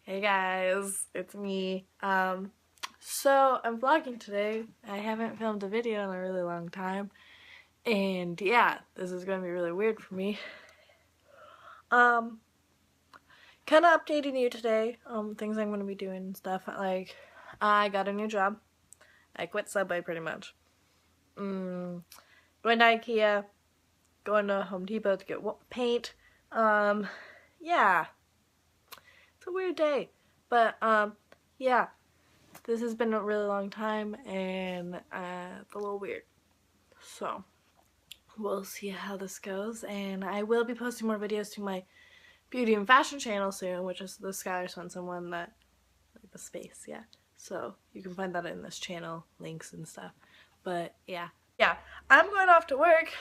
Hey guys, it's me. So I'm vlogging today. I haven't filmed a video in a really long time. And yeah, this is gonna be really weird for me. Kinda updating you today, things I'm gonna be doing and stuff. Like, I got a new job. I quit Subway pretty much. Going to IKEA, going to Home Depot to get paint. Yeah. It's a weird day. But, yeah. This has been a really long time and it's a little weird. So we'll see how this goes, and I will be posting more videos to my beauty and fashion channel soon, which is the Skylar Swenson one, that like the space, yeah. So you can find that in this channel, links and stuff. But yeah, I'm going off to work.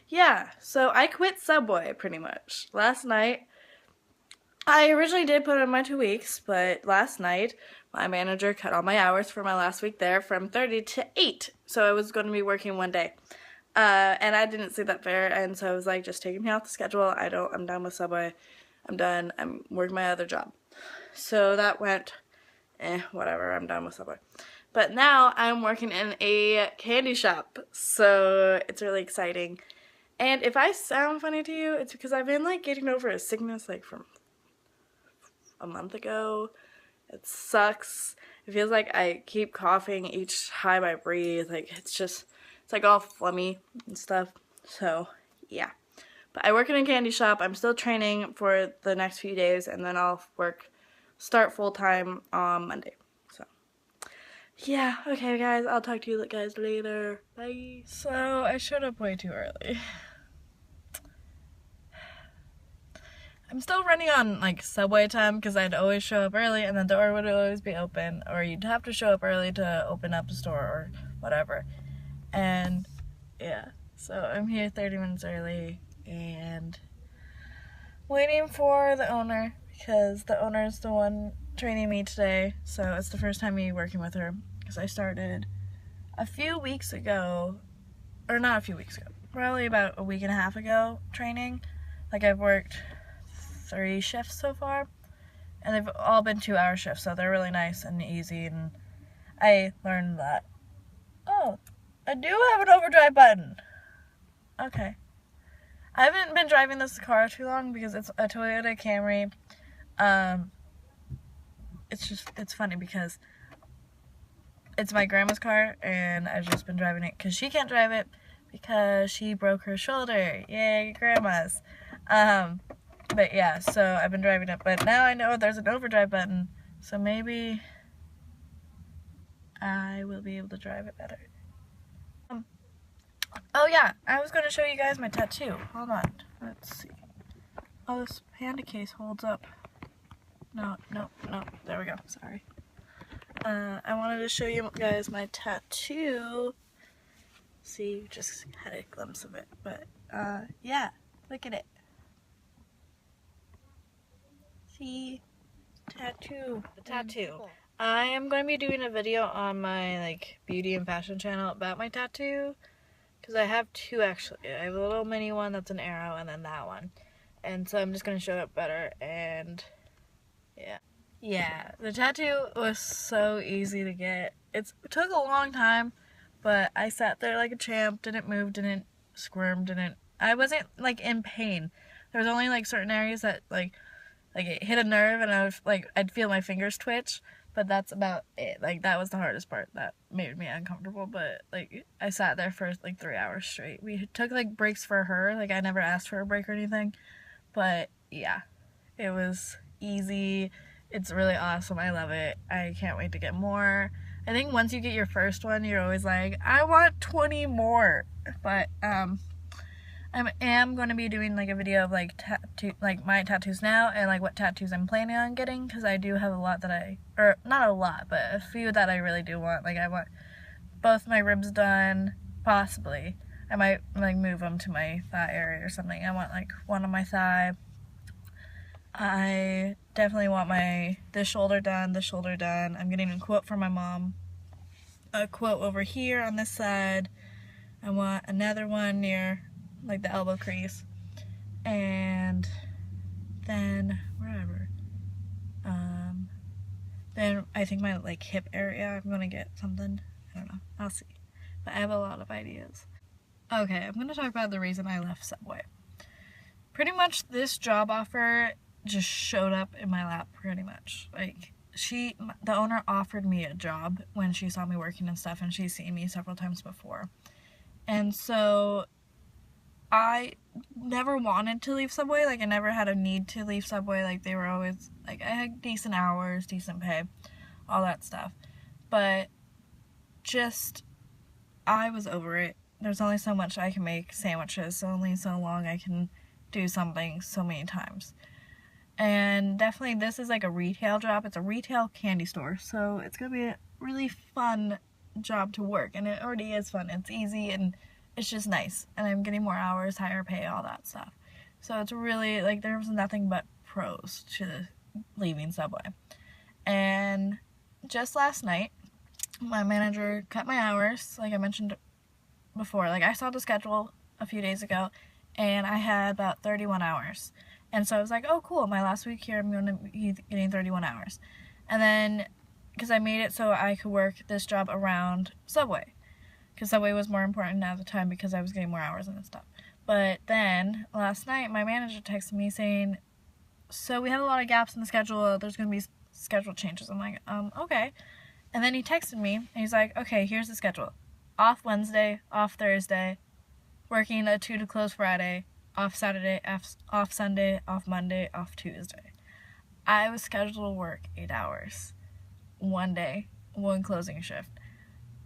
Yeah, so I quit Subway pretty much last night. I originally did put in my 2 weeks, but last night my manager cut all my hours for my last week there from 30 to 8. So I was going to be working one day. And I didn't see that fair, and so I was like, just taking me off the schedule. I'm done with Subway. I'm done. I'm working my other job. So that went, whatever, I'm done with Subway. But now I'm working in a candy shop, so it's really exciting. And if I sound funny to you, it's because I've been like getting over a sickness like from a month ago. It sucks. It feels like I keep coughing each time I breathe. Like it's like all phlegmy and stuff. So yeah. But I work in a candy shop. I'm still training for the next few days, and then I'll start full-time on Monday. So yeah, okay guys, I'll talk to you guys later. Bye. So I showed up way too early. I'm still running on like Subway time because I'd always show up early and the door would always be open, or you'd have to show up early to open up the store or whatever. And yeah, so I'm here 30 minutes early and waiting for the owner, because the owner is the one training me today. So it's the first time me working with her, because I started a few weeks ago, or not a few weeks ago, probably about a week and a half ago training. Like I've worked 3 shifts so far, and they've all been 2-hour shifts, so they're really nice and easy, and I learned that, oh, I do have an overdrive button. Okay. I haven't been driving this car too long because it's a Toyota Camry. It's funny because it's my grandma's car, and I've just been driving it because she can't drive it because she broke her shoulder. Yay, grandmas. But yeah, so I've been driving it, but now I know there's an overdrive button, so maybe I will be able to drive it better. Oh yeah, I was going to show you guys my tattoo. Hold on, let's see. Oh, this panda case holds up. No, there we go, sorry. I wanted to show you guys my tattoo. See, you just had a glimpse of it, but yeah, look at it. See, tattoo. The tattoo. Cool. I am going to be doing a video on my like beauty and fashion channel about my tattoo, because I have 2 actually. I have a little mini one that's an arrow, and then that one. And so I'm just going to show it better, and yeah. Yeah, the tattoo was so easy to get. It took a long time, but I sat there like a champ, didn't move, didn't squirm, I wasn't like in pain. There was only like certain areas that like it hit a nerve, and I'd feel my fingers twitch, but that's about it. Like that was the hardest part that made me uncomfortable, but like I sat there for like 3 hours straight. We took like breaks for her, like I never asked for a break or anything, but yeah, it was easy. It's really awesome. I love it. I can't wait to get more. I think once you get your first one, you're always like, I want 20 more. But I am going to be doing like a video of like my tattoos now, and like what tattoos I'm planning on getting, because I do have a lot that or not a lot, but a few that I really do want. Like I want both my ribs done, possibly. I might like move them to my thigh area or something. I want like one on my thigh. I definitely want this shoulder done. I'm getting a quote from my mom. A quote over here on this side. I want another one near like the elbow crease. And then wherever. Then I think my like hip area, I'm gonna get something. I don't know. I'll see. But I have a lot of ideas. Okay, I'm gonna talk about the reason I left Subway. Pretty much this job offer just showed up in my lap pretty much. Like, the owner offered me a job when she saw me working and stuff, and she's seen me several times before. And so I never wanted to leave Subway. Like, I never had a need to leave Subway. Like, they were always, like, I had decent hours, decent pay, all that stuff. But just, I was over it. There's only so much I can make sandwiches, so only so long I can do something so many times. And definitely this is like a retail job. It's a retail candy store, so it's gonna be a really fun job to work, and it already is fun. It's easy and it's just nice, and I'm getting more hours, higher pay, all that stuff. So it's really like there's nothing but pros to leaving Subway. And just last night my manager cut my hours, like I mentioned before. Like, I saw the schedule a few days ago and I had about 31 hours. And so I was like, oh cool, my last week here I'm going to be getting 31 hours. And then, because I made it so I could work this job around Subway. Because Subway was more important at the time because I was getting more hours and stuff. But then, last night, my manager texted me saying, so we have a lot of gaps in the schedule, there's going to be schedule changes. I'm like, okay. And then he texted me, and he's like, okay, here's the schedule. Off Wednesday, off Thursday, working a 2 to close Friday, off Saturday, off Sunday, off Monday, off Tuesday. I was scheduled to work 8 hours. One day, one closing shift.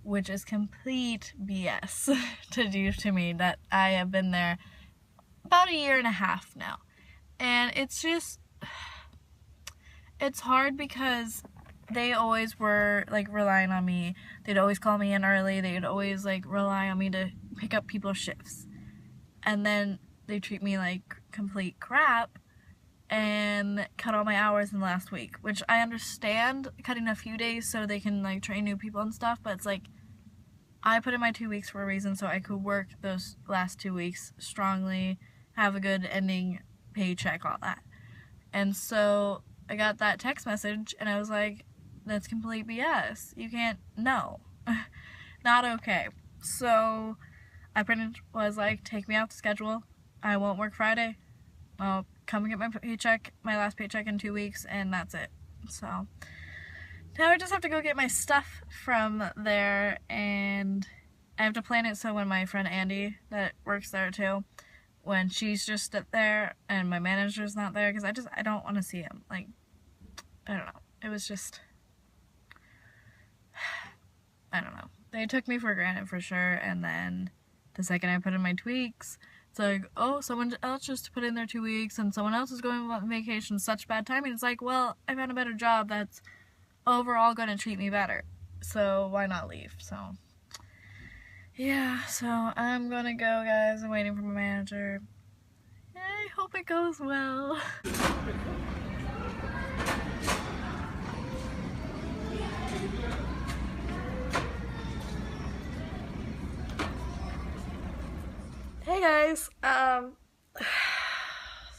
Which is complete BS to do to me, that I have been there about 1.5 years now. And it's just, it's hard because they always were like relying on me. They'd always call me in early. They'd always like rely on me to pick up people's shifts. And then they treat me like complete crap and cut all my hours in the last week, which I understand cutting a few days so they can like train new people and stuff, but it's like I put in my 2 weeks for a reason so I could work those last 2 weeks strongly, have a good ending paycheck, all that. And so I got that text message and I was like, that's complete BS. You can't, no. Not okay. So I pretty much was like, take me off the schedule. I won't work Friday. I'll come and get my paycheck, my last paycheck in 2 weeks, and that's it. So now I just have to go get my stuff from there, and I have to plan it so when my friend Andy, that works there too, when she's just there and my manager's not there, because I don't want to see him. Like, I don't know. It was just, I don't know. They took me for granted for sure, and then the second I put in my tweaks, it's like, oh, someone else just put in their 2 weeks, and someone else is going on vacation. Such bad timing. It's like, well, I found a better job that's overall going to treat me better. So why not leave? So yeah, so I'm going to go, guys. I'm waiting for my manager. I hope it goes well. Hey guys,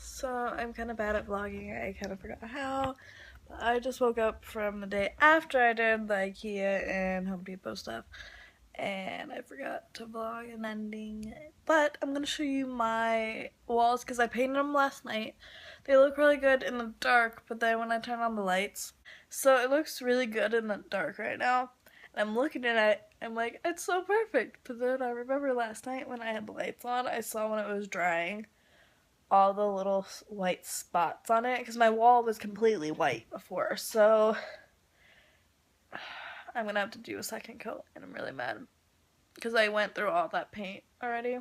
so I'm kind of bad at vlogging. I kind of forgot how, but I just woke up from the day after I did the IKEA and Home Depot stuff, and I forgot to vlog an ending. But I'm gonna show you my walls because I painted them last night. They look really good in the dark, but then when I turn on the lights, so it looks really good in the dark right now. And I'm looking at it, I'm like, it's so perfect. But then I remember last night when I had the lights on, I saw when it was drying all the little white spots on it, because my wall was completely white before. So I'm gonna have to do a second coat, and I'm really mad because I went through all that paint already.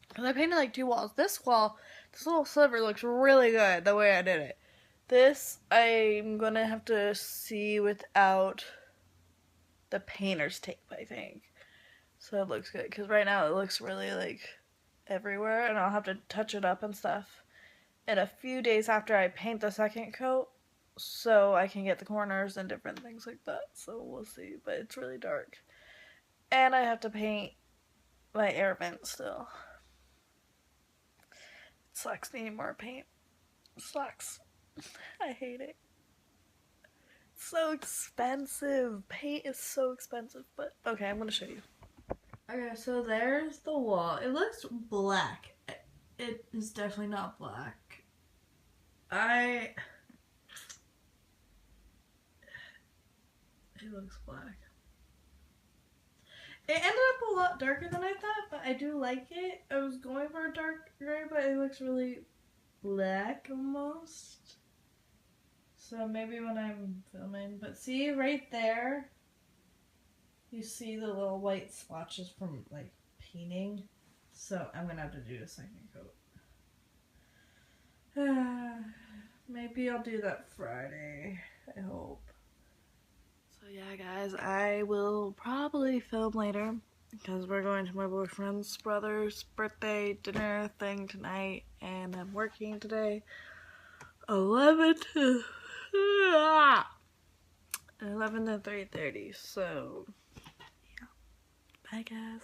Because I painted like 2 walls. This wall, this little sliver looks really good the way I did it. This, I'm gonna have to see without the painter's tape, I think. So it looks good, because right now it looks really like everywhere, and I'll have to touch it up and stuff in a few days after I paint the second coat, so I can get the corners and different things like that. So we'll see, but it's really dark. And I have to paint my air vent still. It sucks needing more paint. It sucks. I hate it. so expensive. Paint is so expensive, but okay, I'm gonna show you. Okay, so there's the wall. It looks black. It is definitely not black. It looks black. It ended up a lot darker than I thought, but I do like it. I was going for a dark gray, but it looks really black almost. So maybe when I'm filming, but see right there, you see the little white splotches from like painting. So I'm gonna have to do a second coat. Maybe I'll do that Friday, I hope. So yeah guys, I will probably film later because we're going to my boyfriend's brother's birthday dinner thing tonight and I'm working today 11 to 3:30, so yeah. Bye guys.